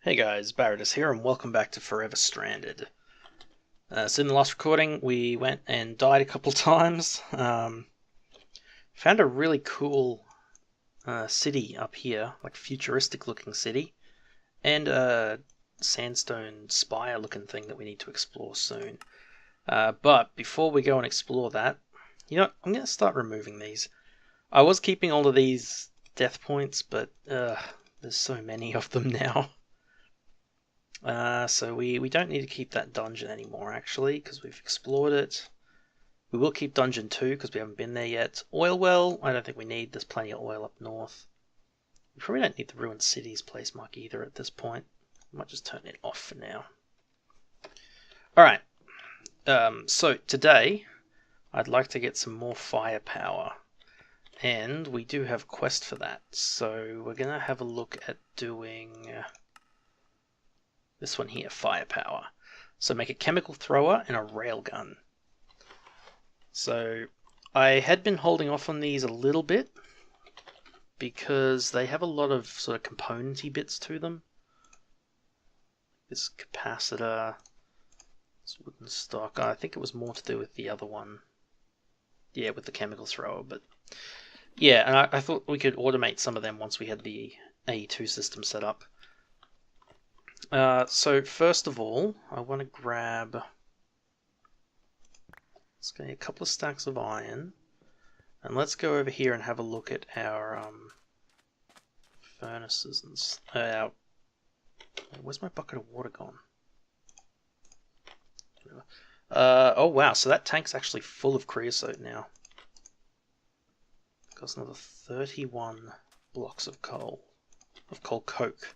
Hey guys, Barrettus here, and welcome back to Forever Stranded. So in the last recording, we went and died a couple times. Found a really cool city up here, like futuristic looking city, and a sandstone spire looking thing that we need to explore soon. But before we go and explore that, I'm going to start removing these. I was keeping all of these death points, but there's so many of them now. So we don't need to keep that dungeon anymore, actually, because we've explored it. We will keep dungeon 2, because we haven't been there yet. Oil well, I don't think we need. There's plenty of oil up north. We probably don't need the ruined cities place mark either at this point. I might just turn it off for now. Alright, so today I'd like to get some more firepower. And we do have a quest for that. So we're going to have a look at doing this one here, firepower. So make a chemical thrower and a railgun. So I had been holding off on these a little bit because they have a lot of sort of componenty bits to them. This capacitor, this wooden stock. I think it was more to do with the other one. Yeah, with the chemical thrower. But yeah, and I thought we could automate some of them once we had the AE2 system set up. So first of all, I want to grab, let's get a couple of stacks of iron, and let's go over here and have a look at our furnaces and where's my bucket of water gone? Oh wow, so that tank's actually full of creosote now. Got another 31 blocks of coal coke.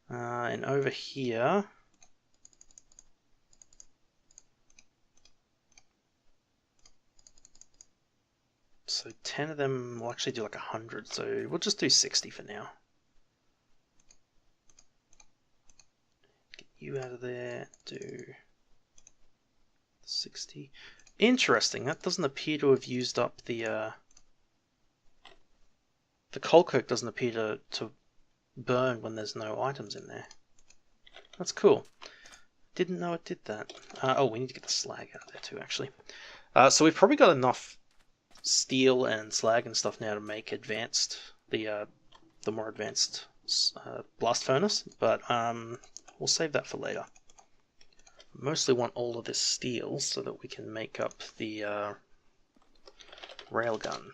And over here, so 10 of them will actually do like 100, so we'll just do 60 for now. Get you out of there, do 60. Interesting, that doesn't appear to have used up the coal coke doesn't appear to burn when there's no items in there. That's cool. Didn't know it did that. Oh, we need to get the slag out of there too, actually. So we've probably got enough steel and slag and stuff now to make the more advanced blast furnace, but we'll save that for later. Mostly want all of this steel so that we can make up the railgun.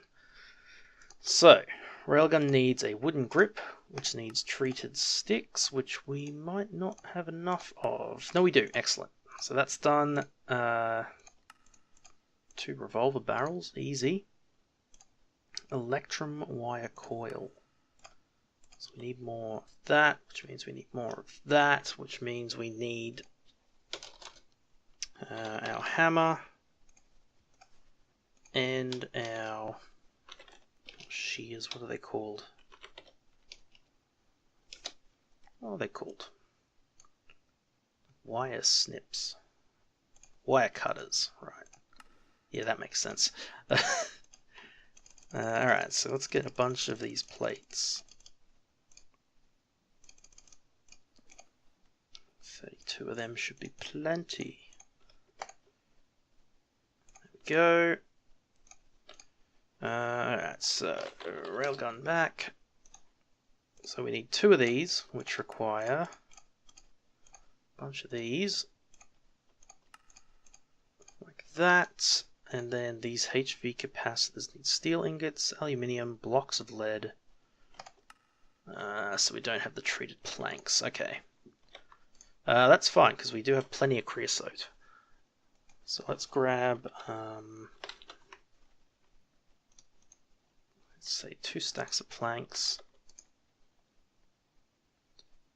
So, railgun needs a wooden grip, which needs treated sticks, which we might not have enough of. No, we do. Excellent. So that's done. 2 revolver barrels. Easy. Electrum wire coil. So we need more of that, which means we need more of that, which means we need our hammer and our shears. What are they called? What are they called? Wire snips. Wire cutters, right. Yeah, that makes sense. Alright, so let's get a bunch of these plates. 32 of them should be plenty. There we go. Alright, so railgun back. So we need 2 of these, which require a bunch of these, like that, and then these HV capacitors need steel ingots, aluminium, blocks of lead, so we don't have the treated planks. Okay, that's fine, because we do have plenty of creosote. So let's grab, let's say 2 stacks of planks.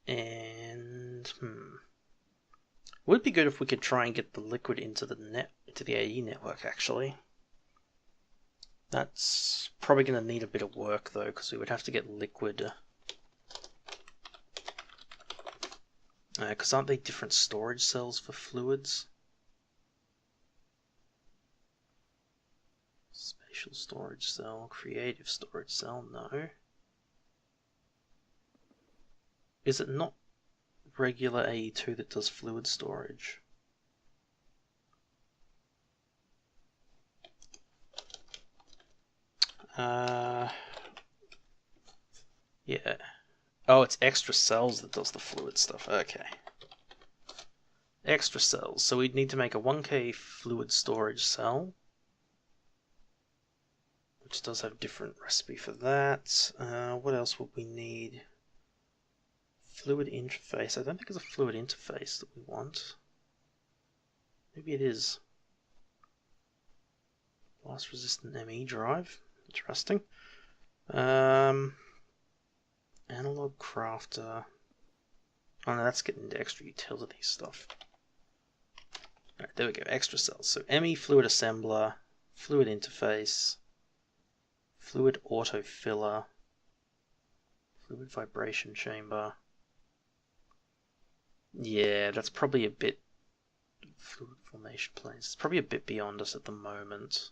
And would be good if we could try and get the liquid into the AE network, actually. That's probably going to need a bit of work though, because we would have to get liquid. Because aren't they different storage cells for fluids? Spatial storage cell, creative storage cell, no. Is it not? regular AE2 that does fluid storage? Yeah. Oh, it's extra cells that does the fluid stuff. Okay. Extra cells. So we'd need to make a 1K fluid storage cell, which does have a different recipe for that. What else would we need? Fluid interface. I don't think it's a fluid interface that we want. Maybe it is. Blast resistant ME drive. Interesting. Analog crafter. Oh no, that's getting into extra utility stuff. Alright, there we go. Extra cells. So ME fluid assembler, fluid interface, fluid autofiller, fluid vibration chamber. Yeah, that's probably a bit... Fluid formation planes. It's probably a bit beyond us at the moment.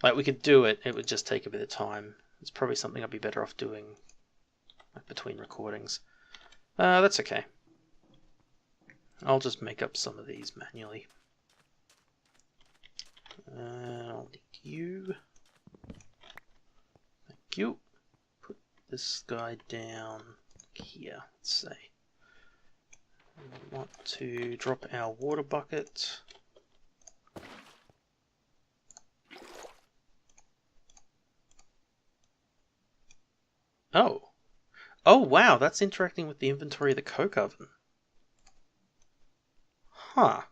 Like, we could do it, it would just take a bit of time. It's probably something I'd be better off doing like between recordings. That's okay. I'll just make up some of these manually. I'll need you. Thank you. Put this guy down here, let's say. We want to drop our water bucket. Oh. Oh wow, that's interacting with the inventory of the coke oven. Huh.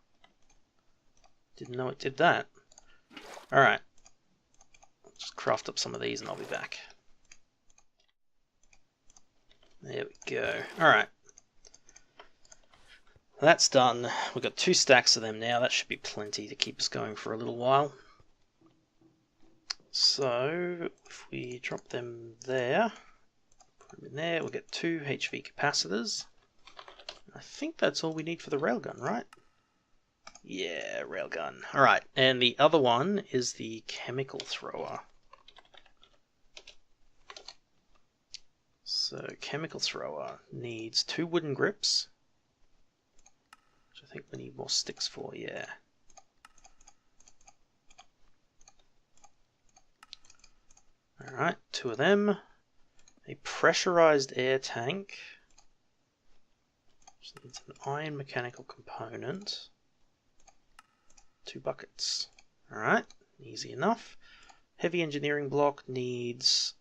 Didn't know it did that. Alright. Just craft up some of these and I'll be back. There we go. Alright. That's done. We've got 2 stacks of them now. That should be plenty to keep us going for a little while. So, if we drop them there, put them in there, we'll get 2 HV capacitors. I think that's all we need for the railgun, right? Yeah, railgun. Alright, and the other one is the chemical thrower. So, chemical thrower needs 2 wooden grips, which I think we need more sticks for, yeah. Alright, 2 of them. A pressurized air tank, which needs an iron mechanical component. 2 buckets. Alright, easy enough. Heavy engineering block needs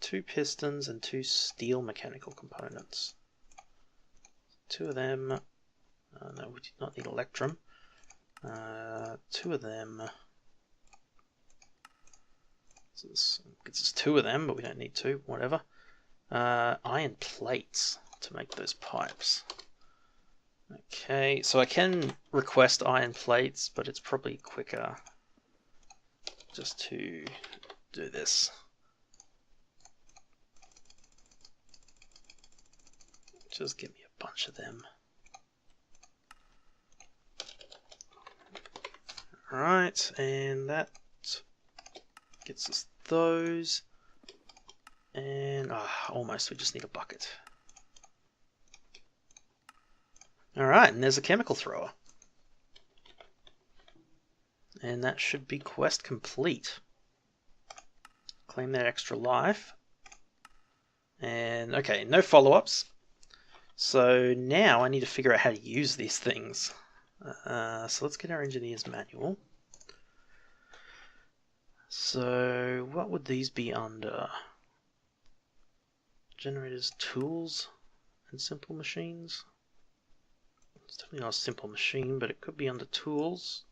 2 pistons and 2 steel mechanical components. 2 of them. No, we did not need electrum. 2 of them. So this gets us 2 of them, but we don't need 2, whatever. Iron plates to make those pipes. Okay, so I can request iron plates, but it's probably quicker just to do this. Just give me a bunch of them. Alright, and that gets us those. And almost, we just need a bucket. Alright, and there's a chemical thrower. And that should be quest complete. Claim that extra life. And okay, no follow-ups. So now I need to figure out how to use these things. So let's get our engineer's manual. So what would these be under? Generators, tools, and simple machines. It's definitely not a simple machine, but it could be under tools.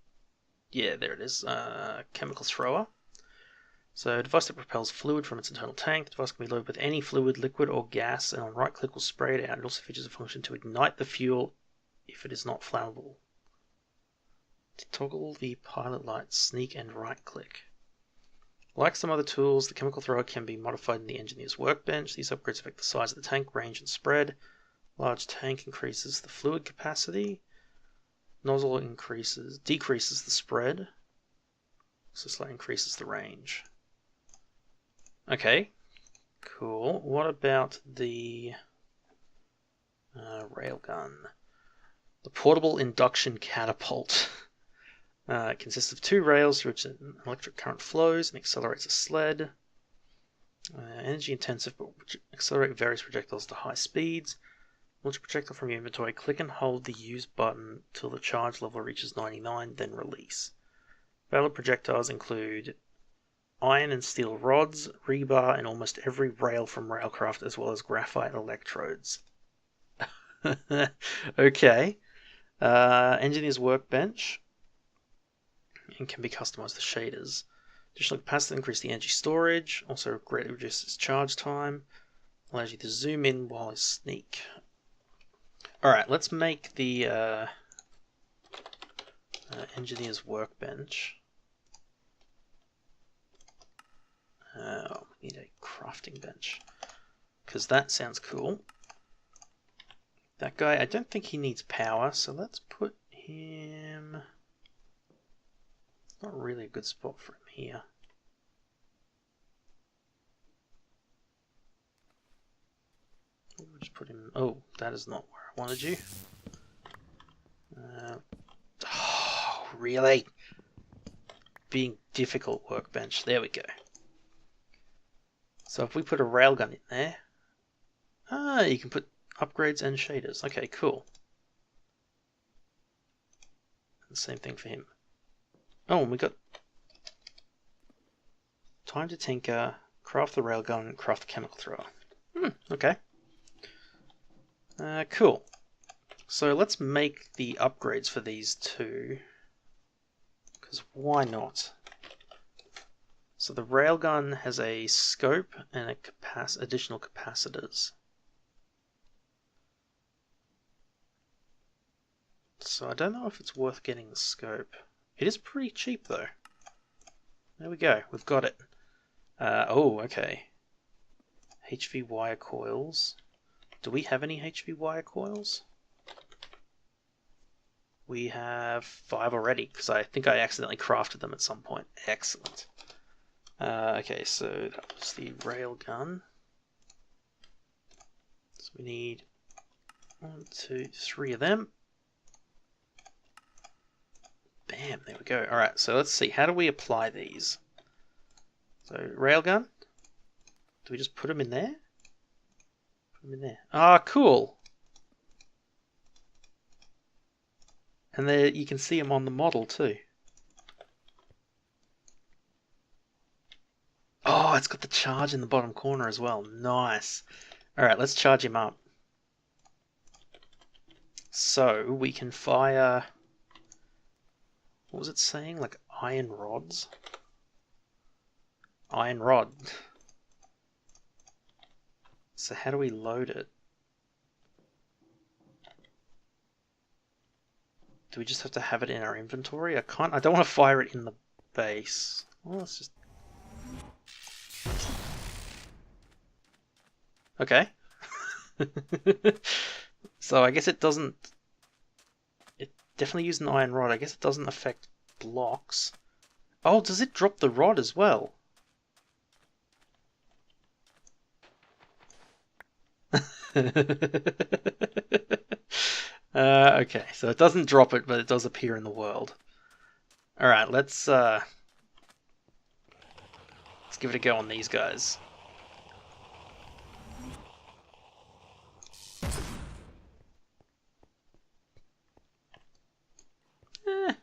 Yeah, there it is. Chemical thrower. So a device that propels fluid from its internal tank. The device can be loaded with any fluid, liquid, or gas, and on right click will spray it out. It also features a function to ignite the fuel if it is not flammable. To toggle the pilot light, sneak and right click. Like some other tools, the chemical thrower can be modified in the engineer's workbench. These upgrades affect the size of the tank, range, and spread. Large tank increases the fluid capacity. Nozzle decreases the spread. So slightly increases the range. Okay, cool. What about the Railgun. The portable induction catapult. It consists of 2 rails through which an electric current flows and accelerates a sled. Energy intensive, but accelerate various projectiles to high speeds. Launch a projectile from your inventory. Click and hold the use button till the charge level reaches 99, then release. Valid projectiles include iron and steel rods, rebar, and almost every rail from Railcraft, as well as graphite electrodes. Okay. Engineer's workbench. And can be customized to shaders. Additional capacity increase the energy storage. Also greatly reduces charge time. Allows you to zoom in while you sneak. Alright, let's make the engineer's workbench. We need a crafting bench. Because that sounds cool. That guy, I don't think he needs power, so let's put him... Not really a good spot for him here. We'll just put him... Oh, that is not where I wanted you. Oh, really? Being difficult, workbench. There we go. So if we put a railgun in there... you can put upgrades and shaders. Okay, cool. And same thing for him. Oh, and we got time to tinker, craft the railgun, craft the chemical thrower. Okay. Cool. So let's make the upgrades for these 2. Because why not? So the railgun has a scope and a additional capacitors. So I don't know if it's worth getting the scope. It is pretty cheap though. There we go, we've got it. Oh, okay. HV wire coils. Do we have any HV wire coils? We have 5 already, because I think I accidentally crafted them at some point. Excellent. Okay, so that was the railgun. So we need 1, 2, 3 of them. Bam, there we go. Alright, so let's see. How do we apply these? So, railgun. Do we just put them in there? Put them in there. Ah, cool. And there you can see them on the model too. Oh, it's got the charge in the bottom corner as well. Nice. Alright, let's charge him up. So, we can fire... What was it saying? Like iron rods? Iron rod. So how do we load it? Do we just have to have it in our inventory? I don't want to fire it in the base. Well, let's just... Okay. So I guess it doesn't... It definitely used an iron rod. I guess it doesn't affect blocks. Oh, does it drop the rod as well? Okay, so it doesn't drop it, but it does appear in the world. Alright, let's give it a go on these guys.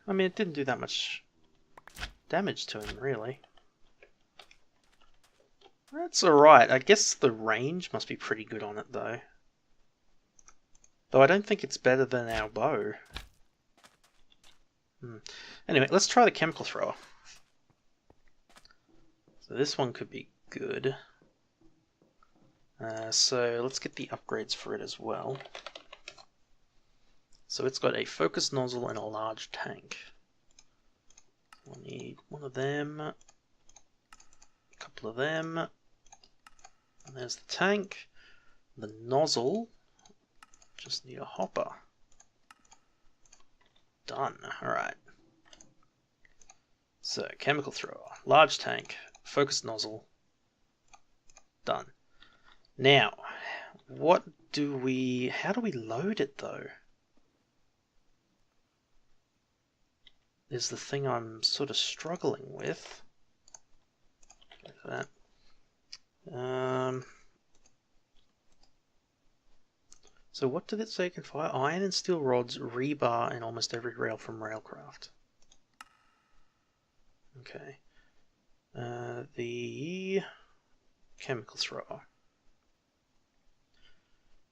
I mean, it didn't do that much damage to him, really. That's alright. I guess the range must be pretty good on it, though. Though I don't think it's better than our bow. Anyway, let's try the chemical thrower. So this one could be good. So let's get the upgrades for it as well. So it's got a focus nozzle and a large tank. We'll need one of them, a couple of them, and there's the tank. The nozzle, just need a hopper. Done. Alright. So, chemical thrower, large tank, focus nozzle. Done. Now, how do we load it though? Is the thing I'm sort of struggling with. Like that. So what did it say you can fire? Iron and steel rods, rebar, and almost every rail from Railcraft. Okay. The chemical thrower.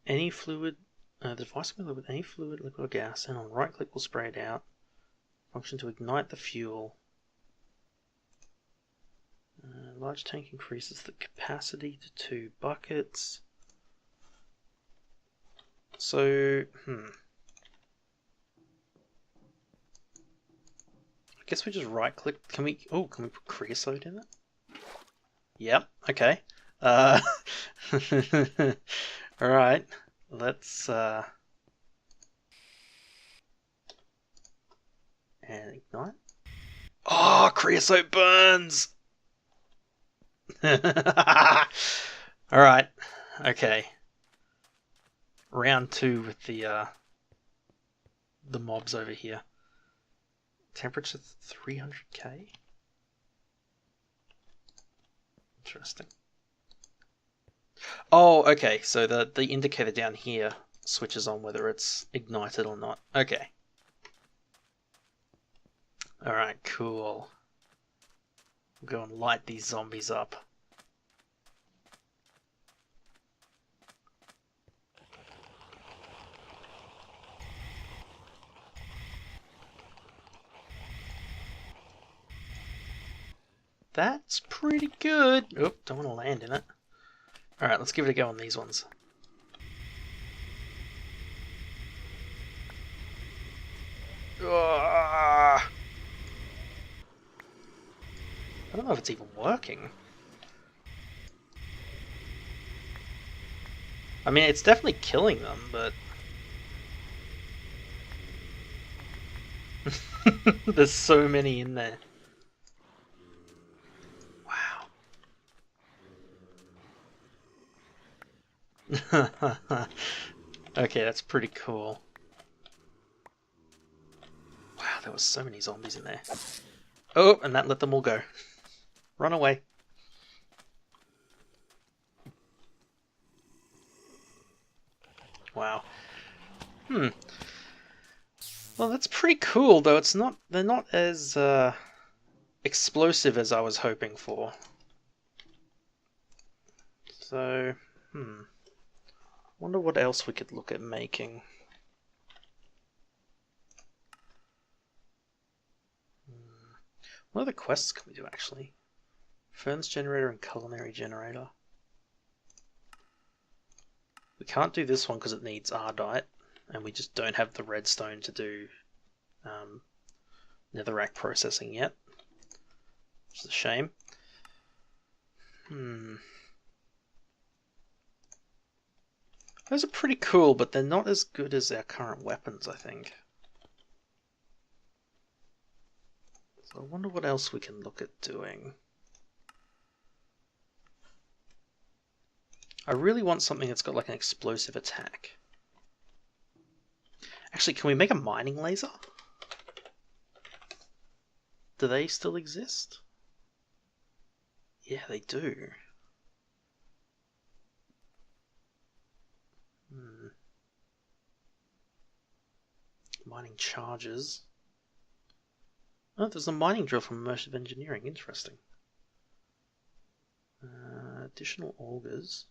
Any fluid, the device can with any fluid, liquid, or gas, and on right click will spray it out. Function to ignite the fuel. Large tank increases the capacity to 2 buckets. So, I guess we just right click. Can we put creosote in it? Yep, okay. Alright, let's and ignite. Oh, creosote burns! Alright, okay. Round 2 with the mobs over here. Temperature 300k? Interesting. Oh, okay, so the indicator down here switches on whether it's ignited or not. Okay. Alright, cool. We'll go and light these zombies up. That's pretty good. Oop, don't want to land in it. Alright, let's give it a go on these ones. I don't know if it's even working. I mean, it's definitely killing them, but... There's so many in there. Okay, that's pretty cool. Wow, there was so many zombies in there. Oh, and that let them all go. Run away. Wow. Well, that's pretty cool, though. They're not as explosive as I was hoping for. So, wonder what else we could look at making. What other quests can we do, actually? Furnace generator and culinary generator. We can't do this one because it needs Ardite, and we just don't have the redstone to do netherrack processing yet, which is a shame. Those are pretty cool, but they're not as good as our current weapons, I think. So I wonder what else we can look at doing. I really want something that's got like an explosive attack. Actually, can we make a mining laser? Do they still exist? Yeah, they do. Mining charges. Oh, there's a mining drill from Immersive Engineering. Interesting. Additional augers.